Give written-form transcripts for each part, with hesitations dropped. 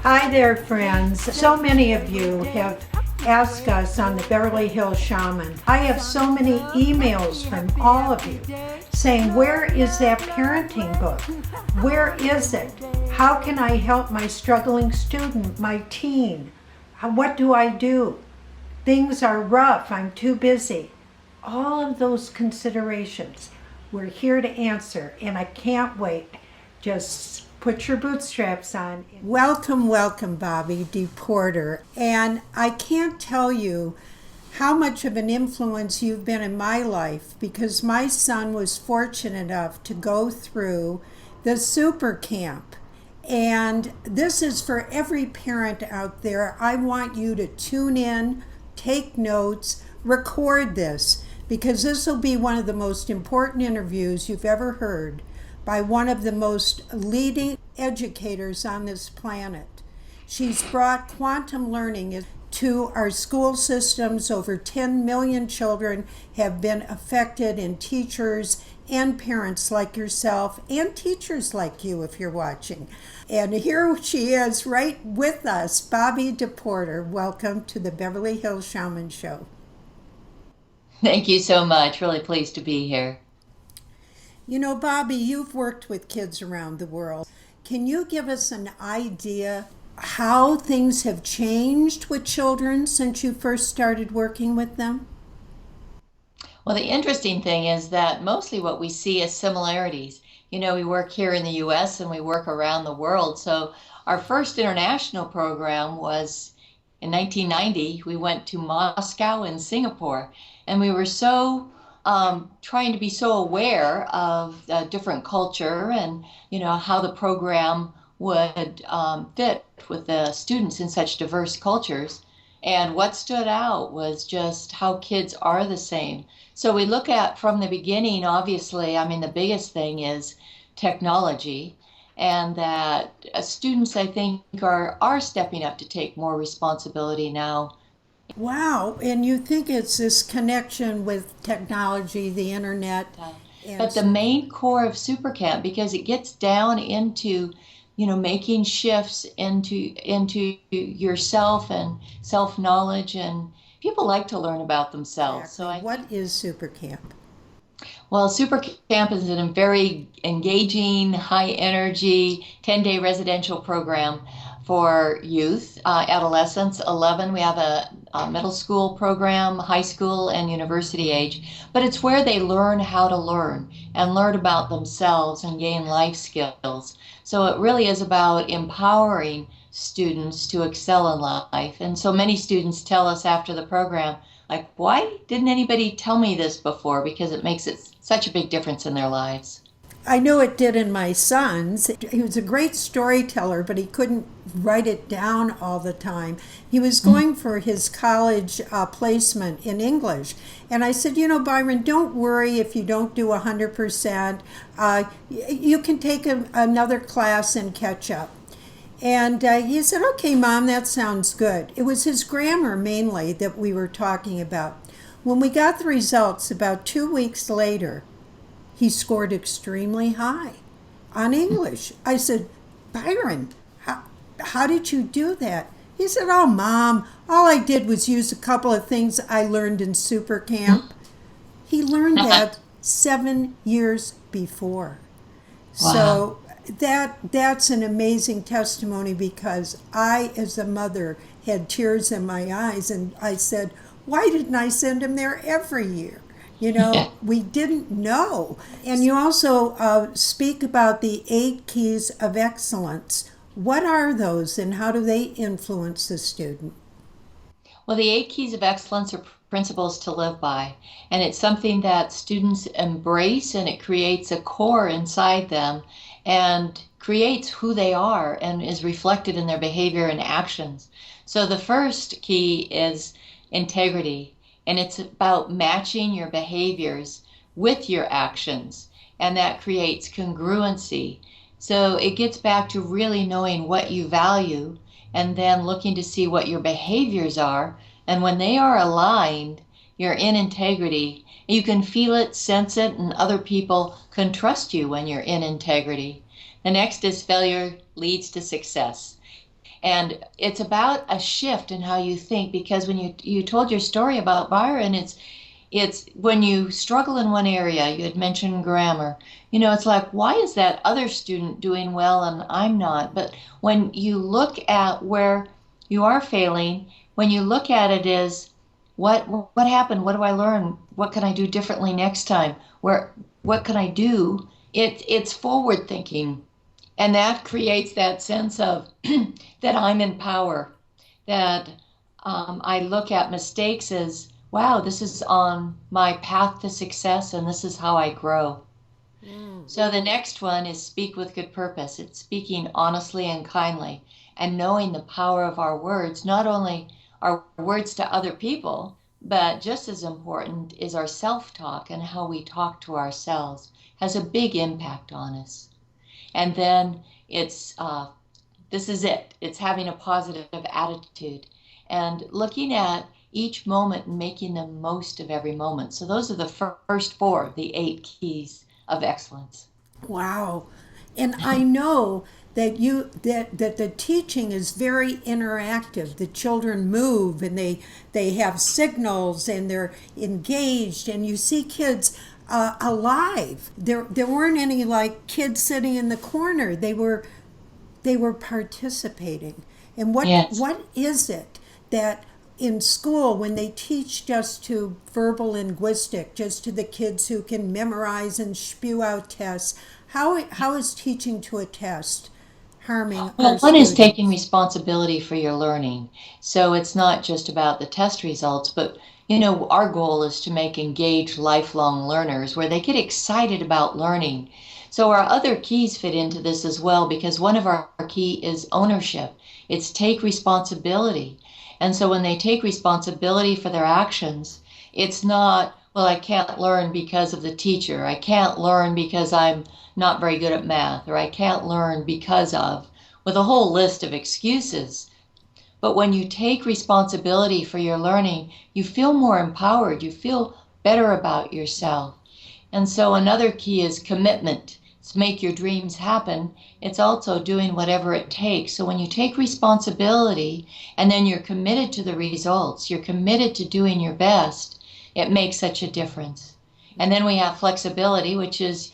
Hi there, friends. So many of you have asked us on the Beverly Hills Shaman. I have so many emails from all of you saying, where is that parenting book? Where is it? How can I help my struggling student, my teen? What do I do? Things are rough. I'm too busy. All of those considerations we're here to answer, and I can't wait. Just put your bootstraps on. Welcome, welcome, Bobbie DePorter. And I can't tell you how much of an influence you've been in my life, because my son was fortunate enough to go through the super camp. And this is for every parent out there. I want you to tune in, take notes, record this, because this will be one of the most important interviews you've ever heard by one of the most leading educators on this planet. She's brought quantum learning to our school systems. Over 10 million children have been affected, and teachers and parents like yourself and teachers like you if you're watching. And here she is right with us, Bobbie DePorter. Welcome to the Beverly Hills Shaman Show. Thank you so much. Really pleased to be here. You know, Bobbie, you've worked with kids around the world. Can you give us an idea how things have changed with children since you first started working with them? Well, the interesting thing is that mostly what we see is similarities. You know, we work here in the US and we work around the world. So our first international program was in 1990. We went to Moscow and Singapore, and we were so trying to be so aware of the different culture and, you know, how the program would fit with the students in such diverse cultures. And what stood out was just how kids are the same. So we look at from the beginning, obviously, I mean, the biggest thing is technology, and that students, I think, are stepping up to take more responsibility now. Wow, and you think it's this connection with technology, the internet, and But the main core of Super Camp, because it gets down into, you know, making shifts into yourself and self-knowledge, and people like to learn about themselves. So exactly. I What think, is Super Camp? well, Super Camp is a very engaging, high energy, 10-day residential program for youth, adolescents, 11. We have a middle school program, high school, and university age. But it's where they learn how to learn and learn about themselves and gain life skills. So it really is about empowering students to excel in life. And so many students tell us after the program, like, why didn't anybody tell me this before? Because it makes it such a big difference in their lives. I know it did in my son's. He was a great storyteller, but he couldn't write it down all the time. He was going for his college placement in English. And I said, you know, Byron, don't worry if you don't do 100%. You can take another class and catch up. And he said, okay, Mom, that sounds good. It was his grammar mainly that we were talking about. When we got the results about 2 weeks later, he scored extremely high on English. I said, Byron, how did you do that? He said, oh, Mom, all I did was use a couple of things I learned in Super Camp. He learned that 7 years before. Wow. So that's an amazing testimony, because I, as a mother, had tears in my eyes, and I said, why didn't I send him there every year? You know, we didn't know. And you also speak about the 8 keys of excellence. What are those, and how do they influence the student? Well, the 8 keys of excellence are principles to live by, and it's something that students embrace, and it creates a core inside them and creates who they are and is reflected in their behavior and actions. So the first key is integrity, and it's about matching your behaviors with your actions, and that creates congruency. So it gets back to really knowing what you value and then looking to see what your behaviors are. And when they are aligned, you're in integrity. You can feel it, sense it, and other people can trust you when you're in integrity. The next is failure leads to success. And it's about a shift in how you think, because when you told your story about Byron, it's when you struggle in one area, you had mentioned grammar, it's like, why is that other student doing well and I'm not? But when you look at where you are failing, when you look at it as what happened? What do I learn? What can I do differently next time? What can I do? It's forward thinking. And that creates that sense of that I'm in power, that I look at mistakes as, wow, this is on my path to success and this is how I grow. So the next one is speak with good purpose. It's speaking honestly and kindly and knowing the power of our words, not only our words to other people, but just as important is our self-talk, and how we talk to ourselves has a big impact on us. And then it's this is it. It's having a positive attitude and looking at each moment and making the most of every moment. So those are the first four of the 8 keys of excellence. Wow. And I know that that the teaching is very interactive. The children move and they have signals and they're engaged, and you see kids alive. There weren't any like kids sitting in the corner. They were participating. And Yes. what is it that in school, when they teach just to verbal linguistic, just to the kids who can memorize and spew out tests, how is teaching to a test harming Well, our one is taking students? responsibility for your learning. So it's not just about the test results, but our goal is to make engaged lifelong learners where they get excited about learning. So our other keys fit into this as well, because one of our key is ownership. It's take responsibility. And so when they take responsibility for their actions, it's not, well, I can't learn because of the teacher. I can't learn because I'm not very good at math, or I can't learn because of, with a whole list of excuses. But when you take responsibility for your learning, you feel more empowered. You feel better about yourself. And so another key is commitment. It's make your dreams happen. It's also doing whatever it takes. So when you take responsibility and then you're committed to the results, you're committed to doing your best, it makes such a difference. And then we have flexibility, which is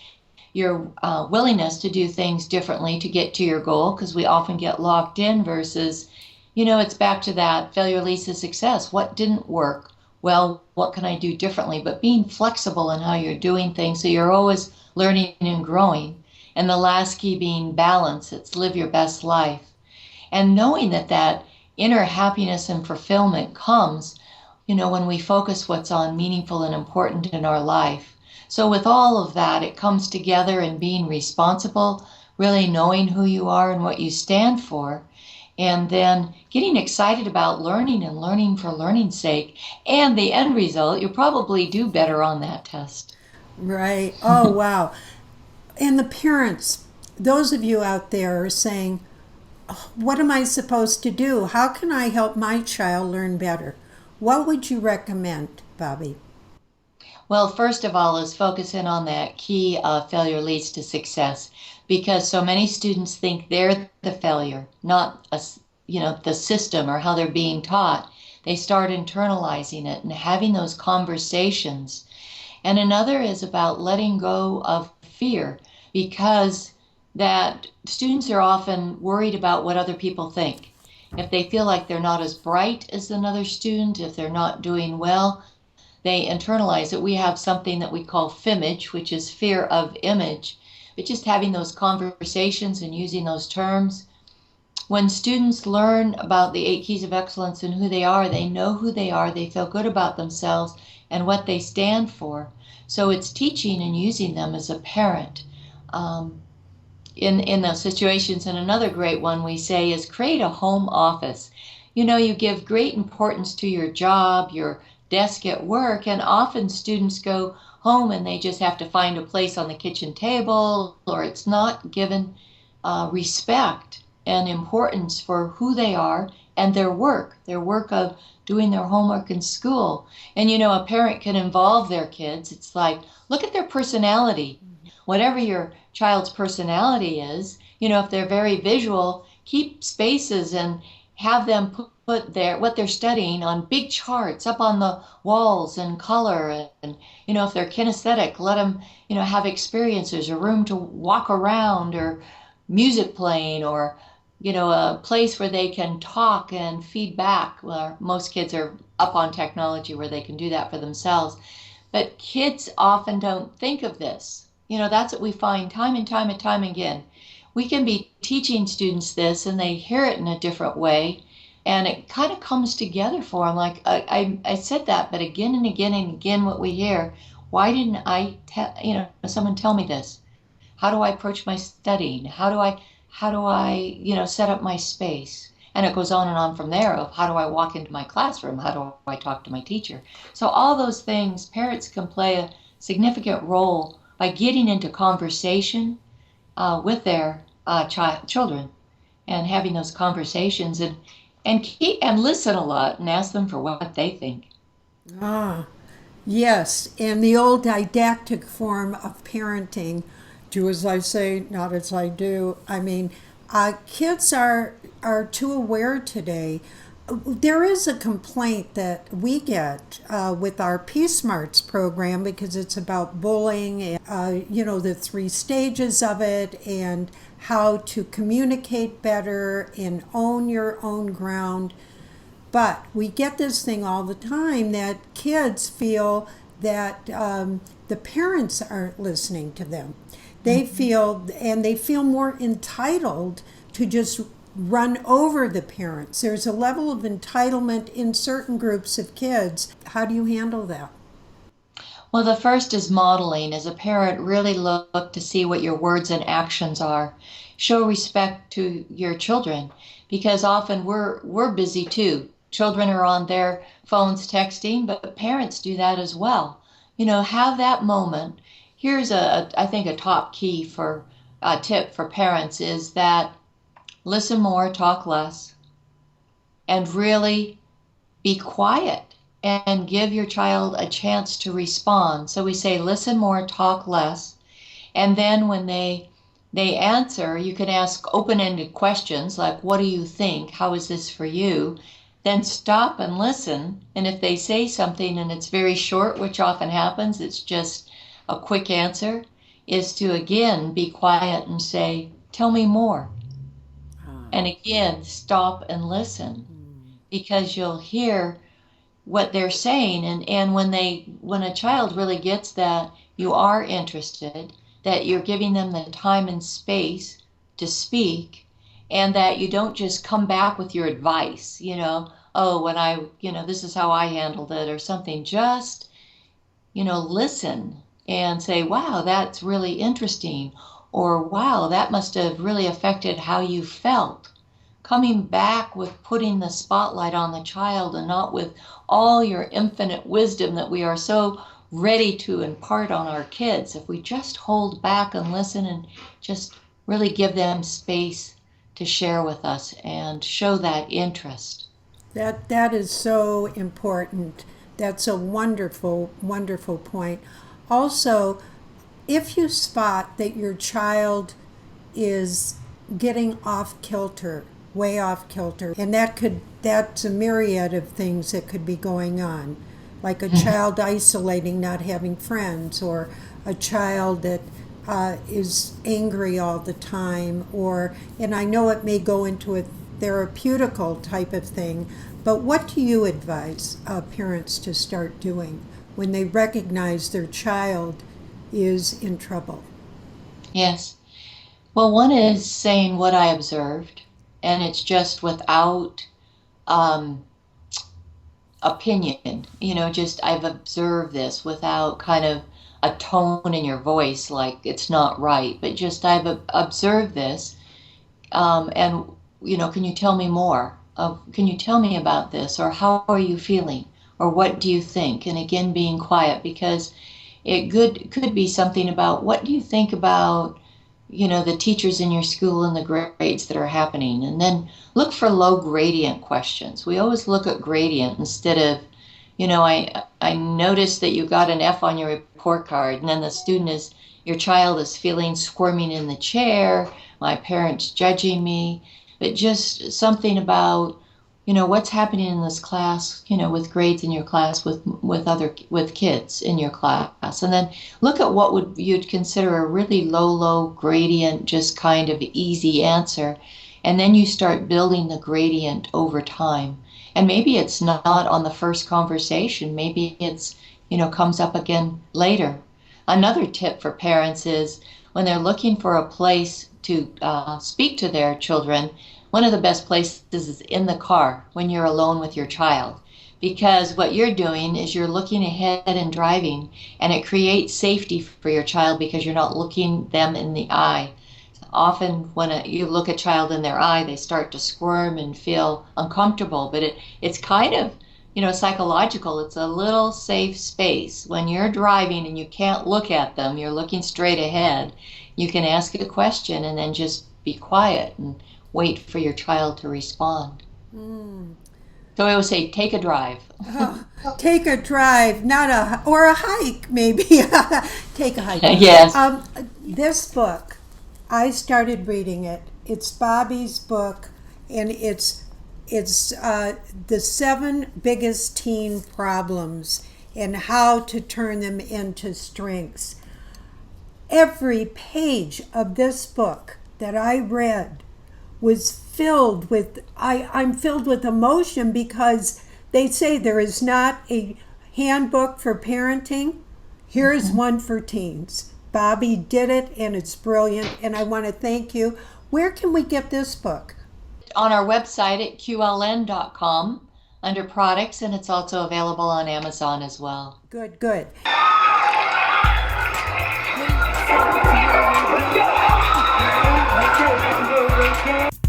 your willingness to do things differently to get to your goal, because we often get locked in versus, it's back to that failure leads to success. What didn't work? Well, what can I do differently? But being flexible in how you're doing things so you're always learning and growing. And the last key being balance. It's live your best life. And knowing that inner happiness and fulfillment comes, when we focus what's on meaningful and important in our life. So with all of that, it comes together in being responsible, really knowing who you are and what you stand for, and then getting excited about learning and learning for learning's sake. And the end result, you'll probably do better on that test. Right. Oh, wow. And the parents, those of you out there are saying, "Oh, what am I supposed to do? How can I help my child learn better?" What would you recommend, Bobbie? Well, first of all, is focus in on that key of failure leads to success, because so many students think they're the failure, not the system or how they're being taught. They start internalizing it and having those conversations. And another is about letting go of fear, because that students are often worried about what other people think. If they feel like they're not as bright as another student, if they're not doing well, they internalize it. We have something that we call FIMAGE, which is fear of image, but just having those conversations and using those terms. When students learn about the 8 keys of excellence and who they know who they are, they feel good about themselves and what they stand for. So it's teaching and using them as a parent in those situations. And another great one we say is create a home office. You give great importance to your job, your desk at work, and often students go home and they just have to find a place on the kitchen table, or it's not given respect and importance for who they are and their work of doing their homework in school. And a parent can involve their kids. It's like, look at their personality. Whatever your child's personality is, if they're very visual, keep spaces and have them put what they're studying on big charts up on the walls in color. And if they're kinesthetic, let them, have experiences or room to walk around, or music playing, or a place where they can talk and feedback. Well, most kids are up on technology where they can do that for themselves. But kids often don't think of this. That's what we find time and time and time again. We can be teaching students this and they hear it in a different way, and it kind of comes together for them. Like, I said that, but again and again and again, what we hear, why didn't someone tell me this? How do I approach my studying? How do I set up my space? And it goes on and on from there of how do I walk into my classroom? How do I talk to my teacher? So all those things, parents can play a significant role by getting into conversation with their children, and having those conversations, and listen a lot and ask them for what they think. Ah, yes. And the old didactic form of parenting, do as I say, not as I do. I mean, kids are too aware today. There is a complaint that we get with our Peace Smarts program, because it's about bullying, and, the 3 stages of it, and how to communicate better and own your own ground. But we get this thing all the time that kids feel that the parents aren't listening to them. They feel more entitled to just run over the parents. There's a level of entitlement in certain groups of kids. How do you handle that? Well, the first is modeling. As a parent, really look to see what your words and actions are. Show respect to your children, because often we're busy too. Children are on their phones texting, but parents do that as well. Have that moment. Here's I think a top key for a tip for parents is that listen more, talk less, and really be quiet and give your child a chance to respond. So we say listen more, talk less, and then when they answer, you can ask open-ended questions like, what do you think? How is this for you? Then stop and listen, and if they say something and it's very short, which often happens, it's just a quick answer, is to again be quiet and say, tell me more. And again, stop and listen, because you'll hear what they're saying. And when a child really gets that you are interested, that you're giving them the time and space to speak, and that you don't just come back with your advice, this is how I handled it or something. Just, listen and say, wow, that's really interesting. Or, wow, that must have really affected how you felt. Coming back with putting the spotlight on the child, and not with all your infinite wisdom that we are so ready to impart on our kids. If we just hold back and listen and just really give them space to share with us and show that interest. That is so important. That's a wonderful, wonderful point. Also, if you spot that your child is getting off kilter, way off kilter, and that's a myriad of things that could be going on, like a child isolating, not having friends, or a child that is angry all the time, and I know it may go into a therapeutical type of thing, but what do you advise parents to start doing when they recognize their child is in trouble? Yes. Well, one is saying what I observed, and it's just without opinion, just I've observed this, without kind of a tone in your voice like it's not right, but just I've observed this, and can you tell me more? Can you tell me about this? Or how are you feeling? Or what do you think? And again, being quiet, because it could be something about, what do you think about the teachers in your school and the grades that are happening? And then look for low gradient questions. We always look at gradient instead of, I noticed that you got an F on your report card, and then your child is feeling squirming in the chair, my parents judging me. but just something about, what's happening in this class, with grades in your class, with kids in your class. And then look at what you'd consider a really low gradient, just kind of easy answer. And then you start building the gradient over time. And maybe it's not on the first conversation. Maybe it's, comes up again later. Another tip for parents is when they're looking for a place to speak to their children, one of the best places is in the car when you're alone with your child. Because what you're doing is you're looking ahead and driving, and it creates safety for your child because you're not looking them in the eye. Often when you look a child in their eye, they start to squirm and feel uncomfortable, but it's kind of, psychological. It's a little safe space. When you're driving and you can't look at them, you're looking straight ahead, you can ask a question and then just be quiet and wait for your child to respond. So I would say, take a drive. Take a drive, or a hike, maybe. Take a hike. Yes. This book, I started reading it. It's Bobbie's book, and it's the 7 biggest teen problems and how to turn them into strengths. Every page of this book that I read was filled with, I'm filled with emotion, because they say there is not a handbook for parenting. Here's one for teens. Bobbie did it, and it's brilliant, and I want to thank you. Where can we get this book? On our website at qln.com under products, and it's also available on Amazon as well. Good.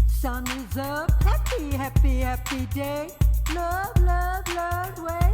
Sun is up, happy day. Love, way.